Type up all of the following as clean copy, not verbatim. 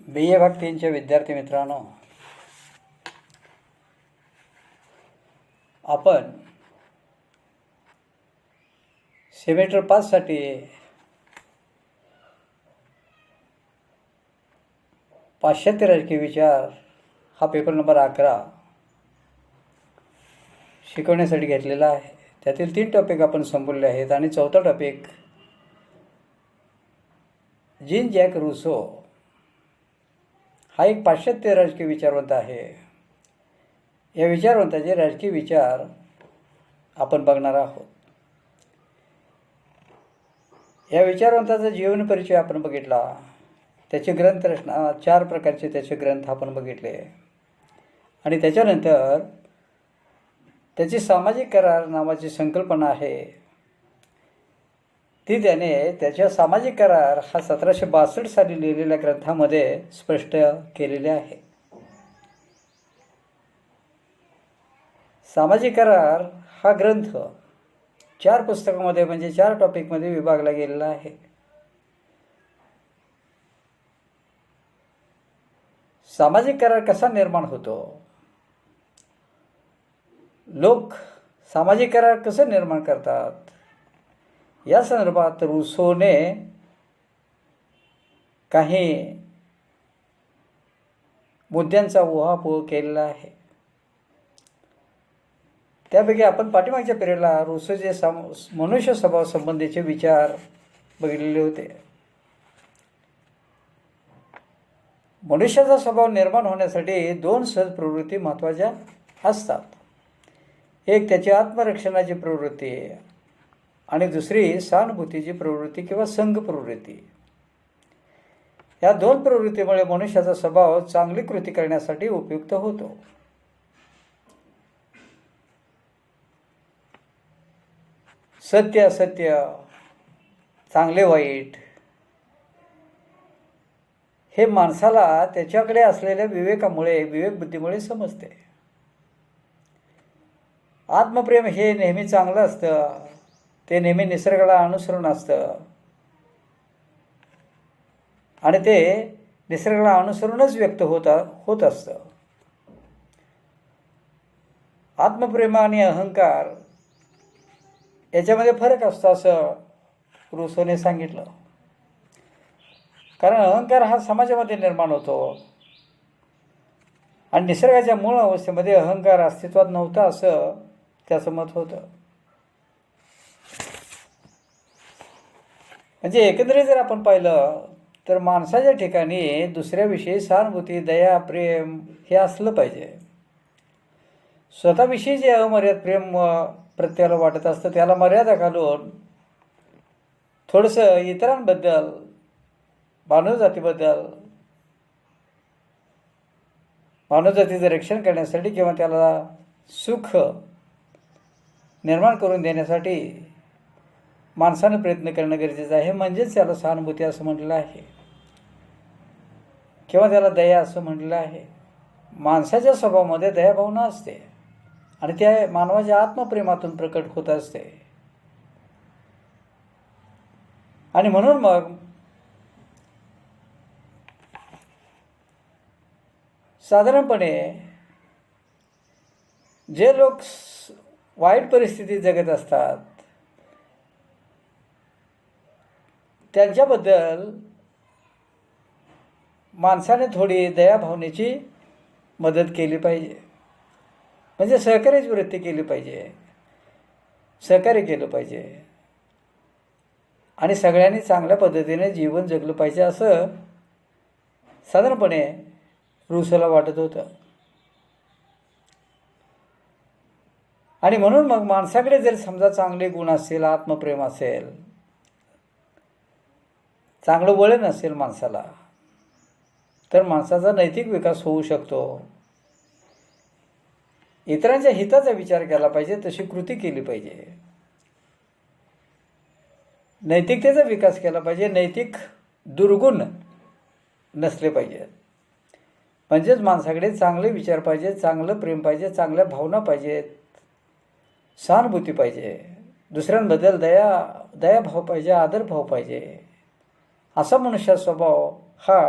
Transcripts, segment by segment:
BA भाग 3चे विद्यार्थी मित्रांनो, आपण सेमेस्टर 5साठी पाश्चात्य राजकीय विचार हा पेपर नंबर 11 शिकवण्यासाठी घेतलेला आहे. त्यातील 3 टॉपिक आपण संपवले आहेत आणि 4था टॉपिक जीन जॅक रूसो हा एक पाश्चात्य राजकीय विचारवंत आहे. या विचारवंताचे राजकीय विचार आपण बघणार आहोत. या विचारवंताचा जीवन परिचय आपण बघितला. त्याचे ग्रंथ रचना 4 प्रकारचे त्याचे ग्रंथ आपण बघितले आणि त्याच्यानंतर त्याची सामाजिक करार नावाची संकल्पना आहे ती त्याने त्याच्या सामाजिक करार हा 1762 साली लिहिलेल्या ग्रंथामध्ये स्पष्ट केलेले आहे. सामाजिक करार हा ग्रंथ 4 पुस्तकामध्ये म्हणजे 4 टॉपिकमध्ये विभागला गेलेला आहे. सामाजिक करार कसा निर्माण होतो, लोक सामाजिक करार कसे निर्माण करतात, या संदर्भात रूसोने काही मुद्द्यांचा उहापोह केलेला आहे. त्यापैकी आपण पाठीमागच्या पिरियडला रूसोचे मनुष्य स्वभाव संबंधीचे विचार बघितलेले होते. मनुष्याचा स्वभाव निर्माण होण्यासाठी 2 सहज प्रवृत्ती महत्त्वाच्या असतात. एक त्याची आत्मरक्षणाची प्रवृत्ती आणि दुसरी सहानुभूतीची प्रवृत्ती किंवा संघ प्रवृत्ती. या 2 प्रवृत्तीमुळे मनुष्याचा स्वभाव चांगली कृती करण्यासाठी उपयुक्त होतो. सत्य असत्य, चांगले वाईट हे माणसाला त्याच्याकडे असलेल्या विवेकबुद्धीमुळे समजते. आत्मप्रेम हे नेहमी चांगलं असतं, ते नेहमी निसर्गाला अनुसरून असतं आणि ते निसर्गाला अनुसरूनच व्यक्त होत असतं. आत्मप्रेम आणि अहंकार याच्यामध्ये फरक असतो असं रूसोने सांगितलं. कारण अहंकार हा समाजामध्ये निर्माण होतो आणि निसर्गाच्या मूळ अवस्थेमध्ये अहंकार अस्तित्वात नव्हता असं त्याचं मत होतं. म्हणजे एकंदरीत जर आपण पाहिलं तर माणसाच्या ठिकाणी दुसऱ्याविषयी सहानुभूती, दया, प्रेम हे असलं पाहिजे. स्वतःविषयी जे अमर्याद प्रेम प्रत्येकाला वाटत असतं त्याला मर्यादा घालून थोडंसं इतरांबद्दल, मानवजातीचं रक्षण करण्यासाठी किंवा त्याला सुख निर्माण करून देण्यासाठी माणसानं प्रयत्न करणं गरजेचं आहे. म्हणजेच त्याला सहानुभूती असं म्हटलेलं आहे किंवा त्याला दया असं म्हटलेलं आहे. माणसाच्या स्वभावामध्ये दयाभावना असते आणि त्या मानवाच्या आत्मप्रेमातून प्रकट होत असते. आणि म्हणून मग साधारणपणे जे लोक वाईट परिस्थितीत जगत असतात त्यांच्याबद्दल माणसाने थोडी दयाभावनेची मदत केली पाहिजे. म्हणजे सहकार्याची वृत्ती केली पाहिजे, सहकार्य केलं पाहिजे आणि सगळ्यांनी चांगल्या पद्धतीने जीवन जगलं पाहिजे असं साधारणपणे रूसोला वाटत होतं. आणि म्हणून मग माणसाकडे जर समजा चांगले गुण असेल, आत्मप्रेम असेल, चांगलं वळण असेल माणसाला, तर माणसाचा नैतिक विकास होऊ शकतो. इतरांच्या हिताचा विचार केला पाहिजे, तशी कृती केली पाहिजे, नैतिकतेचा विकास केला पाहिजे, नैतिक दुर्गुण नसले पाहिजेत. म्हणजेच माणसाकडे चांगले विचार पाहिजे, चांगलं प्रेम पाहिजे, चांगल्या भावना पाहिजेत, सहानुभूती पाहिजे, दुसऱ्यांबद्दल दयाभाव पाहिजे, आदरभाव पाहिजे. असा मनुष्य स्वभाव हा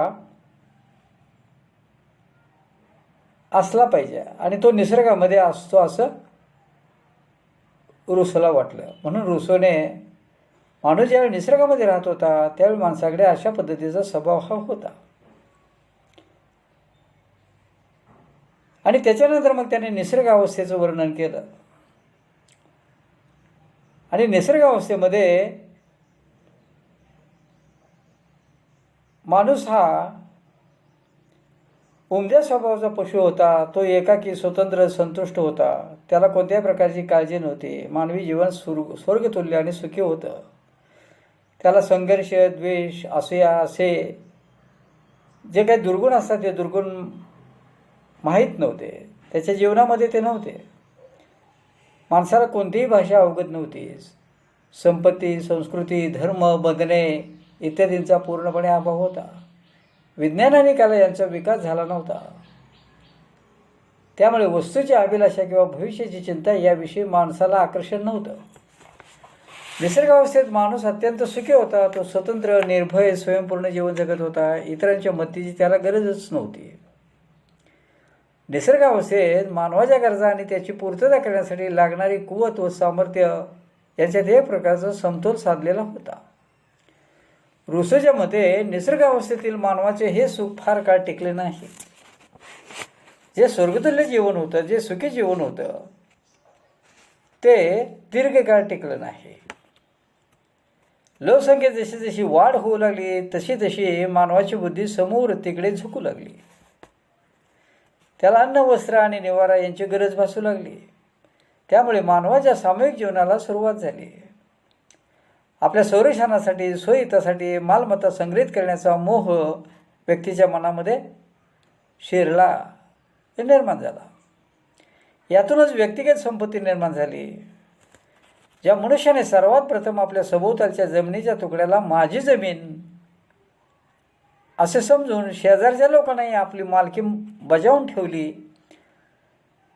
असला पाहिजे आणि तो निसर्गामध्ये असतो असं रुसोला वाटलं. म्हणून रुसोने माणूस ज्यावेळी निसर्गामध्ये राहत होता त्यावेळी माणसाकडे अशा पद्धतीचा स्वभाव हा होता. आणि त्याच्यानंतर मग त्याने निसर्गावस्थेचं वर्णन केलं. आणि निसर्गावस्थेमध्ये माणूस हा उमद्या स्वभावाचा पशु होता. तो एकाकी, स्वतंत्र, संतुष्ट होता. त्याला कोणत्याही प्रकारची काळजी नव्हती. मानवी जीवन स्वर्गतुल्य आणि सुखी होतं. त्याला संघर्ष, द्वेष, असूया असे जे काही दुर्गुण असतात ते दुर्गुण माहीत नव्हते. त्याच्या जीवनामध्ये ते नव्हते. माणसाला कोणतीही भाषा अवगत नव्हती. संपत्ती, संस्कृती, धर्म, बंधने इत्यादींचा पूर्णपणे अभाव होता. विज्ञान आणि कला यांचा विकास झाला नव्हता. त्यामुळे वस्तूची अभिलाषा किंवा भविष्याची चिंता याविषयी माणसाला आकर्षण नव्हतं. निसर्गावस्थेत माणूस अत्यंत सुखी होता. तो स्वतंत्र, निर्भय, स्वयंपूर्ण जीवन जगत होता. इतरांच्या मदतीची त्याला गरजच नव्हती. निसर्गावस्थेत मानवाच्या गरजा आणि त्याची पूर्तता करण्यासाठी लागणारी कुवत व सामर्थ्य यांच्यात एक प्रकारचा समतोल साधलेला होता. रुसोच्या मते निसर्गावस्थेतील मानवाचे हे सुख फार काळ टिकले नाही. जे स्वर्गतुल्य जीवन होतं, जे सुखी जीवन होतं ते दीर्घकाळ टिकलं नाही. लोकसंख्येत जशी जशी वाढ होऊ लागली तशी तशी मानवाची बुद्धी समूवृत्तीकडे झुकू लागली. त्याला अन्न, वस्त्र आणि निवारा यांची गरज भासू लागली. त्यामुळे मानवाच्या सामूहिक जीवनाला सुरुवात झाली. आपल्या संरक्षणासाठी, सोयीतासाठी मालमत्ता संग्रहित करण्याचा मोह व्यक्तीच्या मनामध्ये शिरला, निर्माण झाला. यातूनच व्यक्तिगत संपत्ती निर्माण झाली. ज्या मनुष्याने सर्वात प्रथम आपल्या सभोवतालच्या जमिनीच्या तुकड्याला माझी जमीन असे समजून शेजारच्या लोकांनाही आपली मालकी बजावून ठेवली,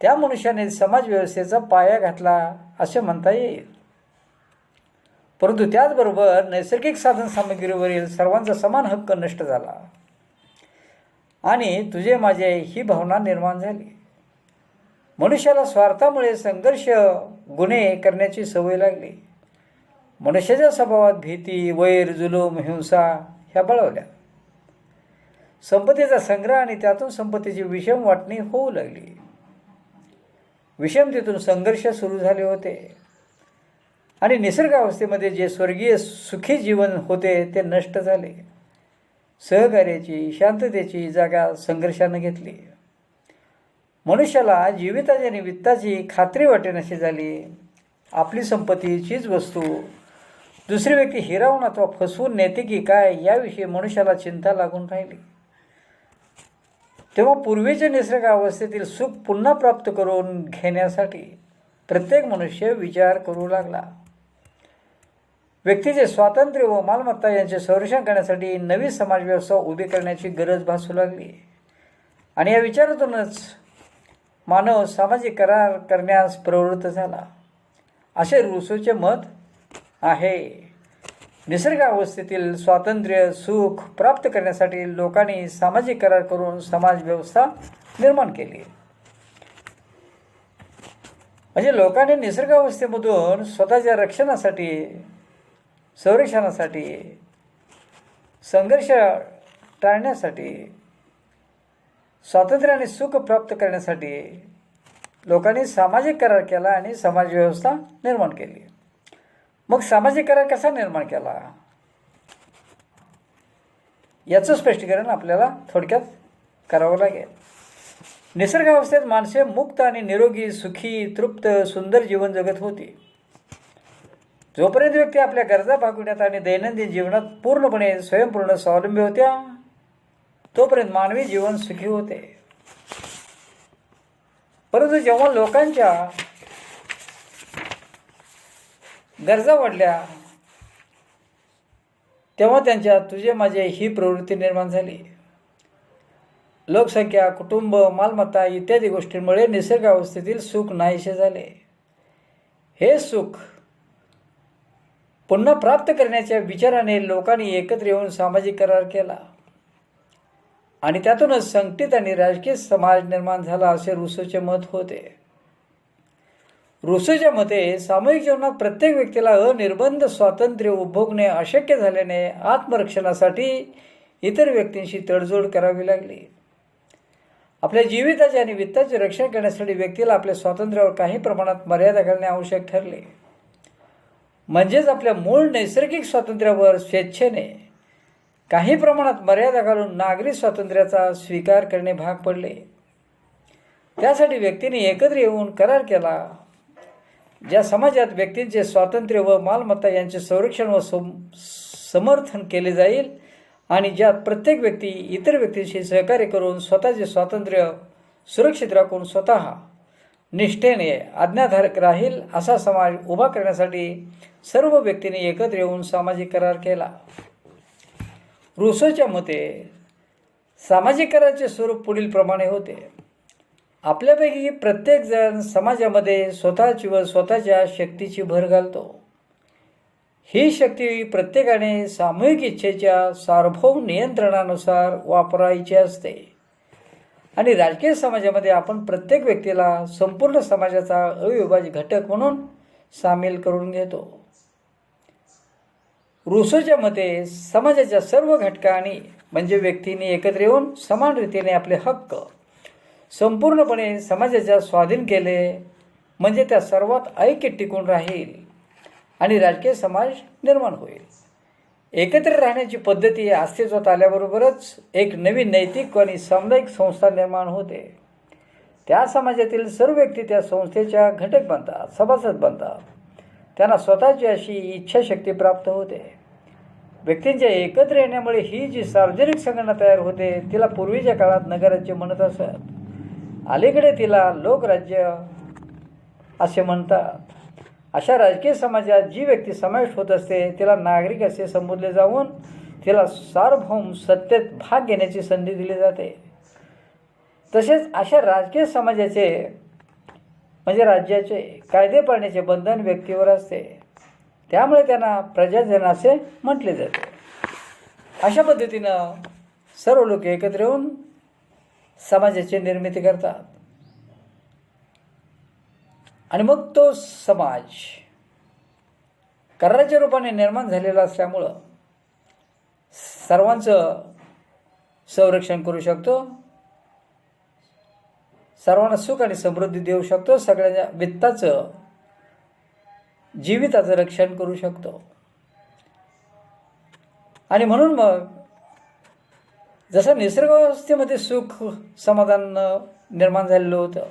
त्या मनुष्याने समाजव्यवस्थेचा पाया घातला असे म्हणता येईल. परंतु त्याचबरोबर नैसर्गिक साधनसामग्रीवरील सर्वांचा समान हक्क नष्ट झाला आणि तुझे माझे ही भावना निर्माण झाली. मनुष्याला स्वार्थामुळे संघर्ष, गुन्हे करण्याची सवय लागली. मनुष्याच्या स्वभावात भीती, वैर, जुलूम, हिंसा ह्या बळवल्या. संपत्तीचा संग्रह आणि त्यातून संपत्तीची विषम वाटणी होऊ लागली. विषमतेतून संघर्ष सुरू झाले होते आणि निसर्गावस्थेमध्ये जे स्वर्गीय सुखी जीवन होते ते नष्ट झाले. सहकार्याची, शांततेची जागा संघर्षानं घेतली. मनुष्याला जीविताची आणि वित्ताची खात्री वाटेनाशी झाली. आपली संपत्ती, चीज वस्तू दुसरी व्यक्ती हिरावून अथवा फसवून नेते की काय याविषयी मनुष्याला चिंता लागून राहिली. तेव्हा पूर्वीच्या निसर्गावस्थेतील सुख पुन्हा प्राप्त करून घेण्यासाठी प्रत्येक मनुष्य विचार करू लागला. व्यक्तीचे स्वातंत्र्य व मालमत्ता यांचे संरक्षण करण्यासाठी नवी समाजव्यवस्था उभी करण्याची गरज भासू लागली. आणि या विचारातूनच मानव सामाजिक करार करण्यास प्रवृत्त झाला असे रुसोचे मत आहे. निसर्गावस्थेतील स्वातंत्र्य, सुख प्राप्त करण्यासाठी लोकांनी सामाजिक करार करून समाज व्यवस्था निर्माण केली. म्हणजे लोकांनी निसर्गावस्थेमधून स्वतःच्या रक्षणासाठी, संरक्षणासाठी, संघर्ष टाळण्यासाठी, स्वातंत्र्य आणि सुख प्राप्त करण्यासाठी लोकांनी सामाजिक करार केला आणि समाजव्यवस्था निर्माण केली. मग सामाजिक करार कसा निर्माण केला याचं स्पष्टीकरण आपल्याला थोडक्यात करावं लागेल. निसर्गावस्थेत माणसे मुक्त आणि निरोगी, सुखी, तृप्त, सुंदर जीवन जगत होती. जोपर्यंत व्यक्ती आपल्या गरजा भागवण्यात आणि दैनंदिन जीवनात पूर्णपणे स्वयंपूर्ण स्वावलंबी होत्या तोपर्यंत मानवी जीवन सुखी होते. परंतु जेव्हा लोकांच्या गरजा वाढल्या तेव्हा त्यांच्या तुझे माझे ही प्रवृत्ती निर्माण झाली. लोकसंख्या, कुटुंब, मालमत्ता इत्यादी गोष्टींमुळे निसर्गावस्थेतील सुख नाहीसे झाले. हे सुख पुन्हा प्राप्त करण्याच्या विचाराने लोकांनी एकत्र येऊन सामाजिक करार केला आणि त्यातूनच संघटित आणि राजकीय समाज निर्माण झाला असे रुसोचे मत होते. रुसोच्या मते सामूहिक जीवनात प्रत्येक व्यक्तीला अनिर्बंध स्वातंत्र्य उपभोगणे अशक्य झाल्याने आत्मरक्षणासाठी इतर व्यक्तींशी तडजोड करावी लागली. आपल्या जीविताचे आणि वित्ताचे रक्षण करण्यासाठी व्यक्तीला आपल्या स्वातंत्र्यावर काही प्रमाणात मर्यादा घालणे आवश्यक ठरले. म्हणजेच आपल्या मूळ नैसर्गिक स्वातंत्र्यावर स्वेच्छेने काही प्रमाणात मर्यादा घालून नागरी स्वातंत्र्याचा स्वीकार करणे भाग पडले. त्यासाठी व्यक्तीने एकत्र येऊन करार केला. ज्या समाजात व्यक्तींचे स्वातंत्र्य व मालमत्ता यांचे संरक्षण व समर्थन केले जाईल आणि ज्यात प्रत्येक व्यक्ती इतर व्यक्तींशी सहकार्य करून स्वतःचे स्वातंत्र्य सुरक्षित राखून स्वतः निष्ठेने आज्ञाधारक राहील असा समाज उभा करण्यासाठी सर्व व्यक्तींनी एकत्र येऊन सामाजिक करार केला. रुसोच्या मते सामाजिक कराराचे स्वरूप पुढील प्रमाणे होते. आपल्यापैकी प्रत्येकजण समाजामध्ये स्वतःची व स्वतःच्या शक्तीची भर घालतो. ही शक्ती प्रत्येकाने सामूहिक इच्छेच्या सार्वभौम नियंत्रणानुसार वापरायची असते आणि राजकीय समाजामध्ये आपण प्रत्येक व्यक्तीला संपूर्ण समाजाचा अविभाज्य घटक म्हणून सामील करून घेतो. रुसोच्या मते समाजाच्या सर्व घटकांनी म्हणजे व्यक्तींनी एकत्र येऊन समान रीतीने आपले हक्क संपूर्णपणे समाजाच्या स्वाधीन केले म्हणजे त्या सर्वात ऐक्य टिकून राहील आणि राजकीय समाज निर्माण होईल. एकत्र राहण्याची पद्धती अस्तित्वात आल्याबरोबरच एक नवीन नैतिक आणि सामुदायिक संस्था निर्माण होते. त्या समाजातील सर्व व्यक्ती त्या संस्थेच्या घटक बनतात, सभासद बनतात. त्यांना स्वतःची अशी इच्छाशक्ती प्राप्त होते. व्यक्तींच्या एकत्र येण्यामुळे ही जी सार्वजनिक संघटना तयार होते तिला पूर्वीच्या काळात नगरराज्य म्हणत असत. अलीकडे तिला लोकराज्य असे म्हणतात. अशा राजकीय समाजात जी व्यक्ती समाविष्ट होत असते तिला नागरिक असे संबोधले जाऊन तिला सार्वभौम सत्तेत भाग घेण्याची संधी दिली जाते. तसेच अशा राजकीय समाजाचे म्हणजे राज्याचे कायदे पाळण्याचे बंधन व्यक्तीवर असते. त्यामुळे त्यांना प्रजाजन असे म्हटले जाते. अशा पद्धतीनं सर्व लोक एकत्र येऊन समाजाची निर्मिती करतात आणि मग तो समाज कराराच्या रूपाने निर्माण झालेला असल्यामुळं सर्वांचं संरक्षण करू शकतो, सर्वांना सुख आणि समृद्धी देऊ शकतो, सगळ्यांच्या वित्ताचं जीविताचं रक्षण करू शकतो. आणि म्हणून मग जसं निसर्गावस्थेमध्ये सुख समाधान निर्माण झालेलं होतं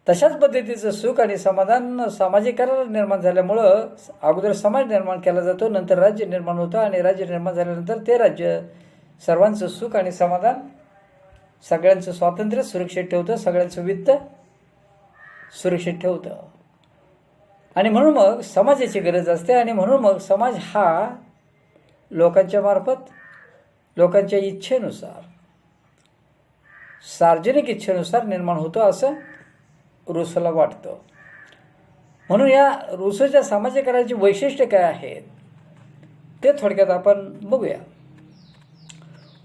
तशाच पद्धतीचं सुख आणि समाधान सामाजिक करार निर्माण झाल्यामुळं अगोदर समाज निर्माण केला जातो, नंतर राज्य निर्माण होतं आणि राज्य निर्माण झाल्यानंतर ते राज्य सर्वांचं सुख आणि समाधान, सगळ्यांचं स्वातंत्र्य सुरक्षित ठेवतं, सगळ्यांचं वित्त सुरक्षित ठेवतं. आणि म्हणून मग समाजाची गरज असते आणि म्हणून मग समाज हा लोकांच्या मार्फत लोकांच्या इच्छेनुसार सार्वजनिक इच्छेनुसार निर्माण होतो असं रुसोला वाटतं. म्हणून या रुसोच्या सामाजिक कराराची वैशिष्ट्ये काय आहेत ते थोडक्यात आपण बघूया.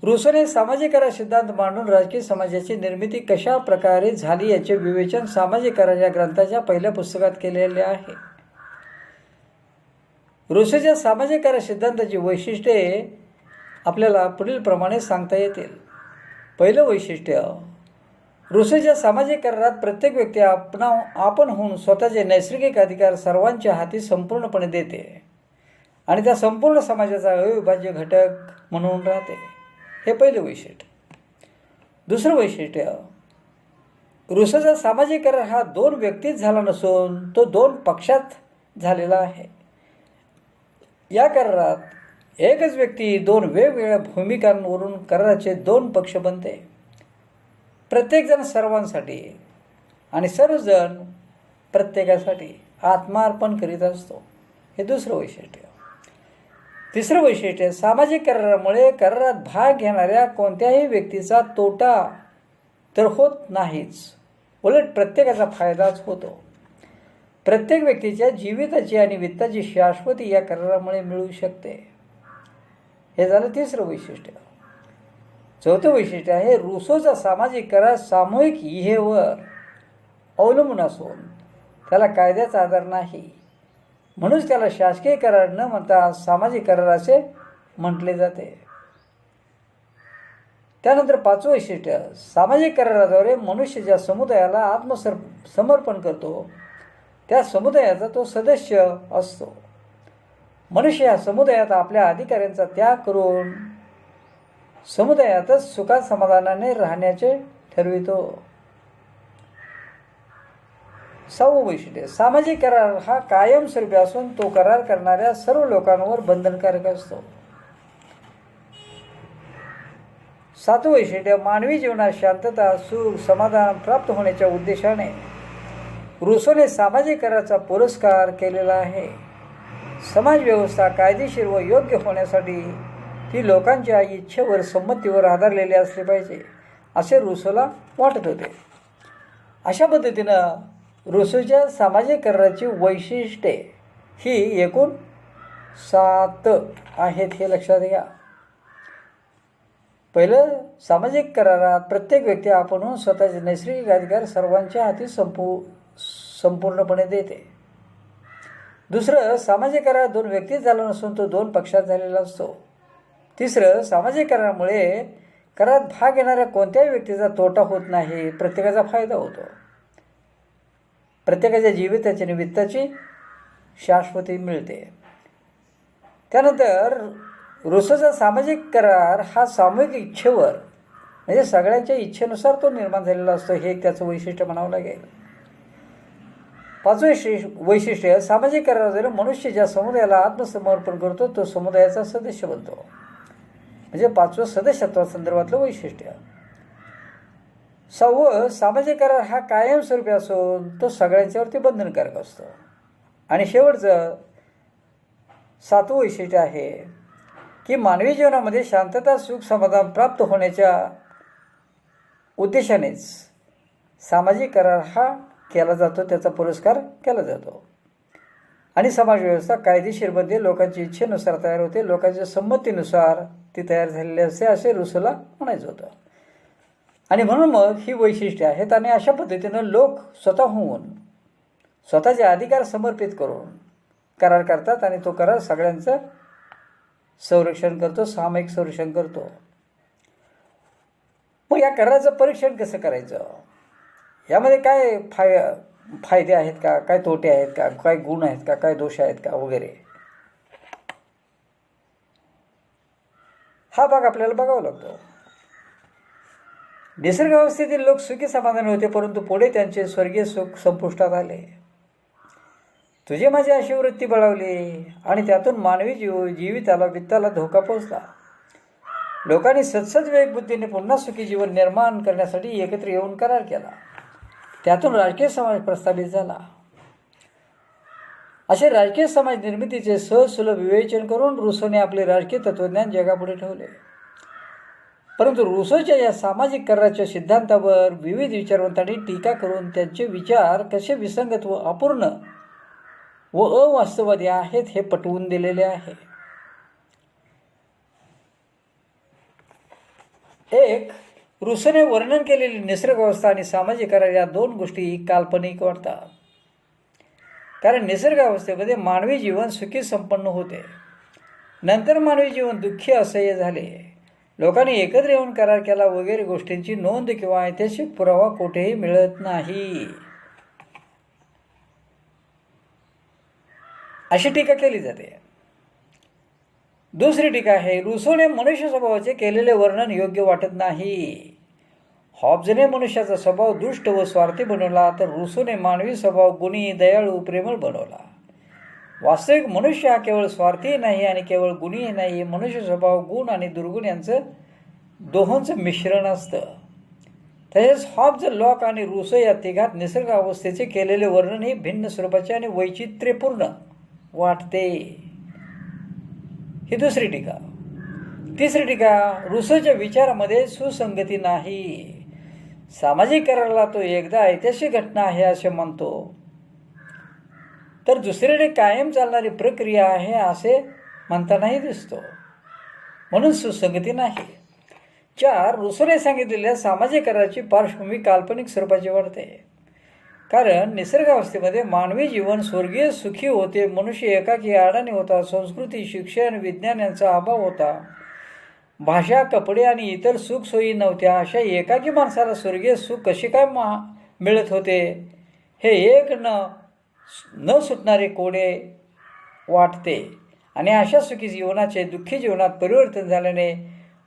रुसोने सामाजिक करार सिद्धांत मांडून राजकीय समाजाची निर्मिती कशा प्रकारे झाली याचे विवेचन सामाजिक करार या ग्रंथाच्या पहिल्या पुस्तकात केलेले आहे. रुसोच्या सामाजिक करार सिद्धांताची वैशिष्ट्ये आपल्याला पुढील प्रमाणे सांगता येतील. पहिलं वैशिष्ट्य, रुसोच्या सामाजिक करारात प्रत्येक व्यक्ती आपण होऊन स्वतःचे नैसर्गिक अधिकार सर्वांच्या हाती संपूर्णपणे देते आणि त्या संपूर्ण समाजाचा अविभाज्य घटक म्हणून राहते. हे पहिले वैशिष्ट्य. दुसरं वैशिष्ट्य, रुसोचा सामाजिक करार हा दोन व्यक्तीत झाला नसून तो दोन पक्षात झालेला आहे. या करारात एकच व्यक्ती दोन वेगवेगळ्या भूमिकांवरून कराराचे दोन पक्ष बनते. प्रत्येकजण सर्वांसाठी आणि सर्वजण प्रत्येकासाठी आत्मार्पण करीत असतो. हे दुसरं वैशिष्ट्य. तिसरं वैशिष्ट्य, सामाजिक करारामुळे करारात भाग घेणाऱ्या कोणत्याही व्यक्तीचा तोटा तर होत नाहीच, उलट प्रत्येकाचा फायदाच होतो. प्रत्येक व्यक्तीच्या जीविताची आणि वित्ताची शाश्वती या करारामुळे मिळू शकते. हे झालं तिसरं वैशिष्ट्य. चौथं वैशिष्ट्य आहे रुसोचा सामाजिक करार सामूहिक इहेवर अवलंबून असून त्याला कायद्याचा आधार नाही, म्हणूनच त्याला शासकीय करार न म्हणता सामाजिक करार असे म्हटले जाते. त्यानंतर पाचवं वैशिष्ट्य, सामाजिक कराराद्वारे मनुष्य ज्या समुदायाला समर्पण करतो त्या समुदायाचा तो सदस्य असतो. मनुष्य या समुदायात आपल्या अधिकाऱ्यांचा त्याग करून समुदायातच सुखात समाधानाने राहण्याचे ठरवितो. सहावं वैशिष्ट्य, सामाजिक करार हा कायमस्वरूपी असून तो करार करणाऱ्या सर्व लोकांवर बंधनकारक असतो. सातवं वैशिष्ट्य, मानवी जीवनात शांतता, सुख, समाधान प्राप्त होण्याच्या उद्देशाने रुसोने सामाजिक कराराचा पुरस्कार केलेला आहे. समाज व्यवस्था कायदेशीर व योग्य होण्यासाठी ती लोकांच्या इच्छेवर, संमतीवर आधारलेली असली पाहिजे असे रुसोला वाटत होते. अशा पद्धतीनं रुसोच्या सामाजिक कराराची वैशिष्ट्ये ही एकूण 7 आहेत, हे लक्षात घ्या. पहिलं, सामाजिक करारात प्रत्येक व्यक्ती आपणहून स्वतःचे नैसर्गिक अधिकार सर्वांच्या हाती संपूर्णपणे देते. दुसरं, सामाजिक करार 2 व्यक्तीत झाला नसून तो 2 पक्षात झालेला असतो. तिसरं, सामाजिक करारामुळे करारात भाग घेणाऱ्या कोणत्याही व्यक्तीचा तोटा होत नाही, प्रत्येकाचा फायदा होतो. प्रत्येकाच्या जीविताच्या निमित्ताची शाश्वती मिळते. त्यानंतर रुसोचा सामाजिक करार हा सामूहिक इच्छेवर म्हणजे सगळ्यांच्या इच्छेनुसार तो निर्माण झालेला असतो, हे एक त्याचं वैशिष्ट्य म्हणावं लागेल. पाचवं वैशिष्ट्य, सामाजिक कराराद्वारे मनुष्य ज्या समुदायाला आत्मसमर्पण करतो तो समुदायाचा सदस्य बनतो, म्हणजे 5वं सदस्यत्वासंदर्भातलं वैशिष्ट्य. 6वं, सामाजिक करार हा कायमस्वरूपी असून तो सगळ्यांच्यावरती बंधनकारक असतो. आणि शेवटचं 7वं वैशिष्ट्य आहे की मानवी जीवनामध्ये शांतता, सुख, समाधान प्राप्त होण्याच्या उद्देशानेच सामाजिक करार हा केला जातो, त्याचा पुरस्कार केला जातो. आणि समाजव्यवस्था कायदेशीरमध्ये लोकांच्या इच्छेनुसार तयार होते, लोकांच्या संमतीनुसार ती तयार झालेली असते असे रुसोला म्हणायचं होतं. आणि म्हणून मग ही वैशिष्ट्ये आहेत. आणि अशा पद्धतीनं लोक स्वतःहून स्वतःचे अधिकार समर्पित करून करार करतात आणि तो करार सगळ्यांचं संरक्षण करतो, सामायिक संरक्षण करतो. मग या कराराचं परीक्षण कसं करायचं, यामध्ये काय फायदे आहेत का, काय तोटे आहेत का, काय गुण आहेत का, काय दोष आहेत का वगैरे, हा भाग आपल्याला बघावा लागतो. निसर्गावस्थेतील लोक सुखी समाधानी होते, परंतु पुढे त्यांचे स्वर्गीय सुख संपुष्टात आले. तुझे माझी अशी वृत्ती बळावली आणि त्यातून मानवी जीविताला वित्ताला धोका पोचला. लोकांनी सत्सद विवेक बुद्धीने पुन्हा सुखी जीवन निर्माण करण्यासाठी एकत्र येऊन करार केला. त्यातून राजकीय समाज प्रस्थापित झाला. असे राजकीय समाज निर्मितीचे सहज-सुलभ विवेचन करून रुसोने आपले राजकीय तत्त्वज्ञान जगापुढे ठेवले. परंतु रुसोच्या या सामाजिक कराराच्या सिद्धांतावर विविध विचारवंतांनी टीका करून त्यांचे विचार कसे विसंगत व अपूर्ण व अवास्तववादी आहेत हे पटवून दिलेले आहे. एक, रुसोने वर्णन केलेली निसर्गावस्था आणि सामाजिक करार या 2 गोष्टी काल्पनिक वाटतात. कारण निसर्गावस्थेमध्ये मानवी जीवन सुखी संपन्न होते, नंतर मानवी जीवन दुःखी असह्य झाले. लोकांनी एकत्र येऊन करार केला वगैरे गोष्टींची नोंद किंवा ऐतिहासिक पुरावा कुठेही मिळत नाही, अशी टीका केली जाते. दुसरी टीका आहे, रुसोने मनुष्य स्वभावाचे केलेले वर्णन योग्य वाटत नाही. हॉब्जने मनुष्याचा स्वभाव दुष्ट व स्वार्थी बनवला, तर रुसोने मानवी स्वभाव गुणी, दयाळू, प्रेमळ बनवला. वास्तविक मनुष्य हा केवळ स्वार्थी नाही आणि केवळ गुणीही नाही. मनुष्य स्वभाव गुण आणि दुर्गुण यांचं दोहोंचं मिश्रण असतं. तसेच हॉब्ज, लॉक आणि रुसो या तिघात निसर्ग अवस्थेचे केलेले वर्णन ही भिन्न स्वरूपाचे आणि वैचित्र्यपूर्ण वाटते. ही दुसरी टीका. तिसरी टीका, रुसोच्या विचारामध्ये सुसंगती नाही. सामाजिक कराराला तो एकदा ऐतिहासिक घटना आहे असे म्हणतो, तर दुसरीकडे कायम चालणारी प्रक्रिया आहे असे म्हणतानाही दिसतो, म्हणून सुसंगती नाही. 4. रुसोने सांगितलेल्या सामाजिक कराराची पार्श्वभूमी काल्पनिक स्वरूपाची वाढते, कारण निसर्गावस्थेमध्ये मानवी जीवन स्वर्गीय सुखी होते. मनुष्य एकाकी अडाणी होता. संस्कृती, शिक्षण, विज्ञान यांचा अभाव होता. भाषा, कपडे आणि इतर सुखसोयी नव्हत्या. अशा एकाकी माणसाला स्वर्गीय सुख कसे काय मिळत होते, हे एक न सुटणारे कोडे वाटते. आणि अशा सुखी जीवनाचे दुःखी जीवनात परिवर्तन झाल्याने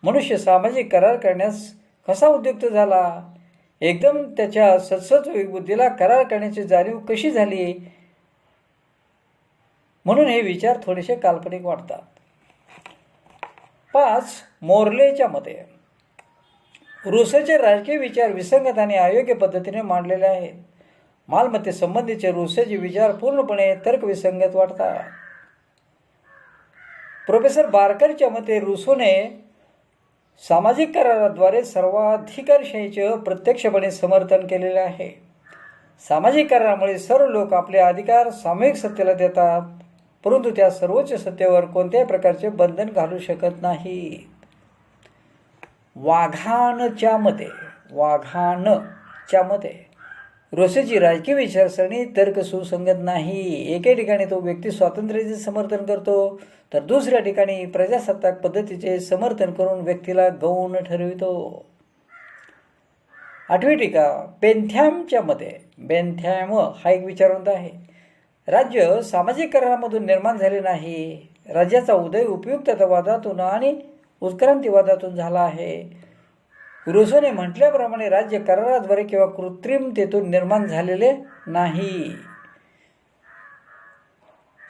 मनुष्य सामाजिक करार करण्यास कसा उद्युक्त झाला. एकदम त्याच्या सद्सद्विवेक बुद्धीला करार करण्याची जाणीव कशी झाली. म्हणून हे विचार थोडेसे काल्पनिक वाटतात. 5. मोर्लेच्या मते रुसोचे राजकीय विचार विसंगत आणि अयोग्य पद्धतीने मांडलेले आहेत. मालमत्तेसंबंधीचे रुसोचे विचार पूर्णपणे तर्कविसंगत वाटतात. प्रोफेसर बार्करच्या मते रुसोने सामाजिक कराराद्वारे सर्वाधिकारशाहीचे प्रत्यक्षपणे समर्थन केलेले आहे. सामाजिक करारामुळे सर्व लोक आपले अधिकार सामूहिक सत्तेला देतात, परंतु त्या सर्वोच्च सत्तेवर कोणत्याही प्रकारचे बंधन घालू शकत नाहीत. वाघानच्या मते रुसोची राजकीय विचारसरणी तर्क सुसंगत नाही. एके ठिकाणी तो व्यक्ती स्वातंत्र्याचे समर्थन करतो, तर दुसऱ्या ठिकाणी प्रजासत्ताक पद्धतीचे समर्थन करून व्यक्तीला गौण ठरवितो. 8वी टीका बेंथॅमच्या मते बेंथॅम हा एक विचारवंत आहे. राज्य सामाजिक करारामधून निर्माण झाले नाही. राज्याचा उदय उपयुक्ततावादातून आणि उत्क्रांतीवादातून झाला आहे. रुसोने म्हटल्याप्रमाणे राज्य कराराद्वारे किंवा कृत्रिमतेतून निर्माण झालेले नाही.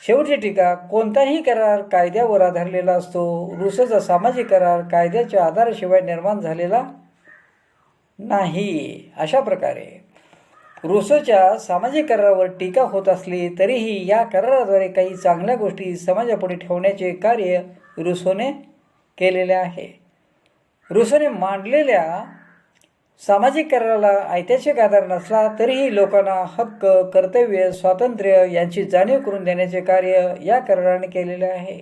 शेवटची टीका कोणताही करार कायद्यावर आधारलेला असतो. रुसोचा सामाजिक करार कायद्याच्या आधाराशिवाय निर्माण झालेला नाही. अशा प्रकारे रुसोच्या सामाजिक करारावर टीका होत असली तरीही या कराराद्वारे काही चांगल्या गोष्टी समाजापुढे ठेवण्याचे कार्य रुसोने केलेले आहे. रुसोने मांडलेल्या सामाजिक कराराला ऐतिहासिक आधार नसला तरीही लोकांना हक्क, कर्तव्य, स्वातंत्र्य यांची जाणीव करून देण्याचे कार्य या कराराने केलेले आहे.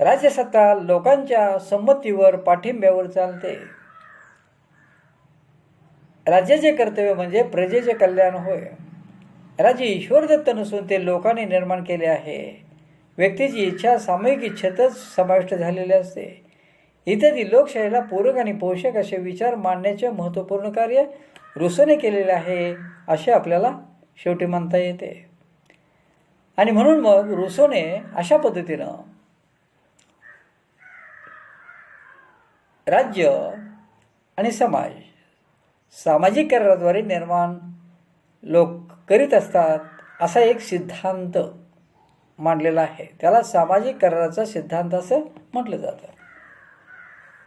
राज्यसत्ता लोकांच्या संमतीवर, पाठिंब्यावर चालते. राज्याचे कर्तव्य म्हणजे प्रजेचे कल्याण होय. राज्य ईश्वरदत्त नसून ते लोकांनी निर्माण केले आहे. व्यक्तीची इच्छा सामूहिक इच्छेतच समाविष्ट झालेली असते. इत्यादी लोकशाहीला पूरक आणि पोषक असे विचार मांडण्याचे महत्त्वपूर्ण कार्य रुसोने केलेले आहे असे आपल्याला शेवटी म्हणता येते. आणि म्हणून मग रुसोने अशा पद्धतीनं राज्य आणि समाज सामाजिक कराराद्वारे निर्माण लोक करीत असतात असा एक सिद्धांत मांडलेला आहे. त्याला सामाजिक कराराचा सिद्धांत असं म्हटलं जातं.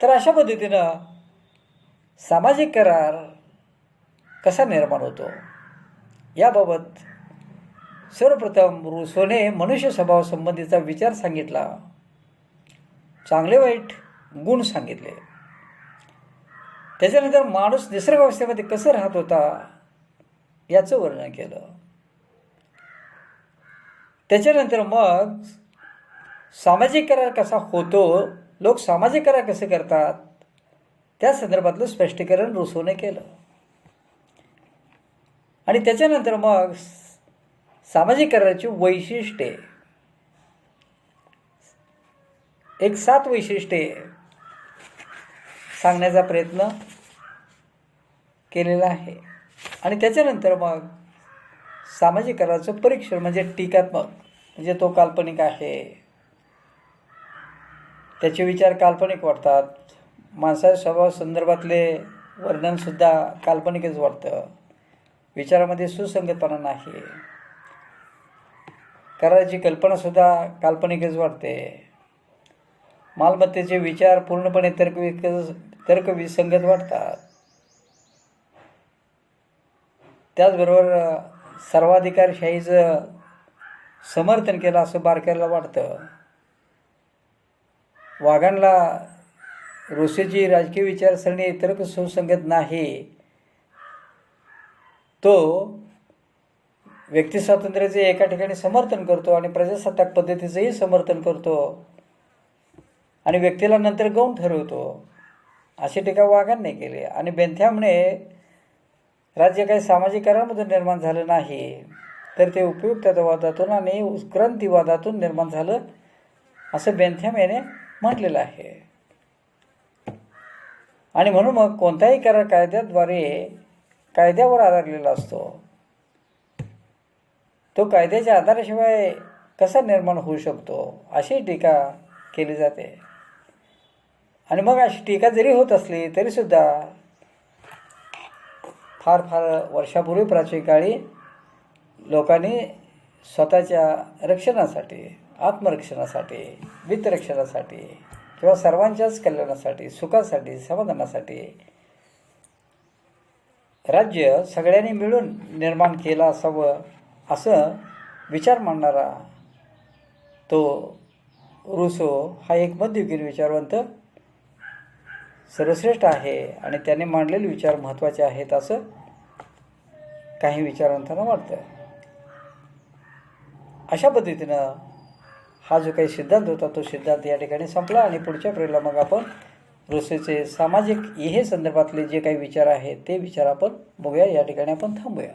तर अशा पद्धतीनं सामाजिक करार कसा निर्माण होतो याबाबत सर्वप्रथम रुसोने मनुष्य स्वभावासंबंधीचा विचार सांगितला, चांगले वाईट गुण सांगितले. त्याच्यानंतर माणूस निसर्गावस्थेमध्ये कसं राहत होता याचं वर्णन केलं. त्याच्यानंतर मग सामाजिक करार कसा होतो, लोक सामाजिक करार कसे करतात त्या संदर्भातलं स्पष्टीकरण रुसोने केलं. आणि त्याच्यानंतर मग सामाजिक कराराची वैशिष्ट्ये, एक 7 वैशिष्ट्ये सांगण्याचा प्रयत्न केलेला आहे. आणि त्याच्यानंतर मग सामाजिक कराराचं परीक्षण म्हणजे टीकात्मक, म्हणजे तो काल्पनिक आहे, त्याचे विचार काल्पनिक वाटतात. माणसाच्या स्वभावासंदर्भातले वर्णनसुद्धा काल्पनिकच वाटतं. विचारामध्ये सुसंगतपणा नाही. कराराची कल्पनासुद्धा काल्पनिकच वाटते. मालमत्तेचे विचार पूर्णपणे तर्कविसंगत वाटतात. त्याचबरोबर सर्वाधिकारशाहीचं समर्थन केलं असं बार्करला वाटतं. वाघांना रुसोची राजकीय विचारसरणी तर्क सुसंगत नाही. तो व्यक्तिस्वातंत्र्याचे एका ठिकाणी समर्थन करतो आणि प्रजासत्ताक पद्धतीचंही समर्थन करतो आणि व्यक्तीला नंतर गौण ठरवतो. अशी टीका वाघांनी केली. आणि बेंथॅमने राज्य काही सामाजिक करारामधून निर्माण झालं नाही, तर ते उपयुक्ततावादातून आणि उत्क्रांतीवादातून निर्माण झालं असं बेंथॅम याने म्हटलेलं आहे. आणि म्हणून मग कोणताही करार कायद्यावर आधारलेला असतो. तो कायद्याच्या आधाराशिवाय कसा निर्माण होऊ शकतो अशी टीका केली जाते. आणि मग अशी टीका जरी होत असली तरीसुद्धा फार वर्षापूर्वी प्राचीन काळी लोकांनी स्वतःच्या रक्षणासाठी, आत्मरक्षणासाठी, वित्तरक्षणासाठी किंवा सर्वांच्याच कल्याणासाठी, सुखासाठी, समाधानासाठी राज्य सगळ्यांनी मिळून निर्माण केलं असावं असं विचार मांडणारा तो रुसो हा एक मध्ययुगीन विचारवंत सर्वश्रेष्ठ आहे. आणि त्याने मांडलेले विचार महत्त्वाचे आहेत असं काही विचारवंतांना वाटतं. अशा पद्धतीनं हा जो काही सिद्धांत होता तो सिद्धांत या ठिकाणी संपला. आणि पुढच्या प्रेरला मग आपण रुसोचे सामाजिक हे संदर्भातले जे काही विचार आहेत ते विचार आपण बघूया. या ठिकाणी आपण थांबूया.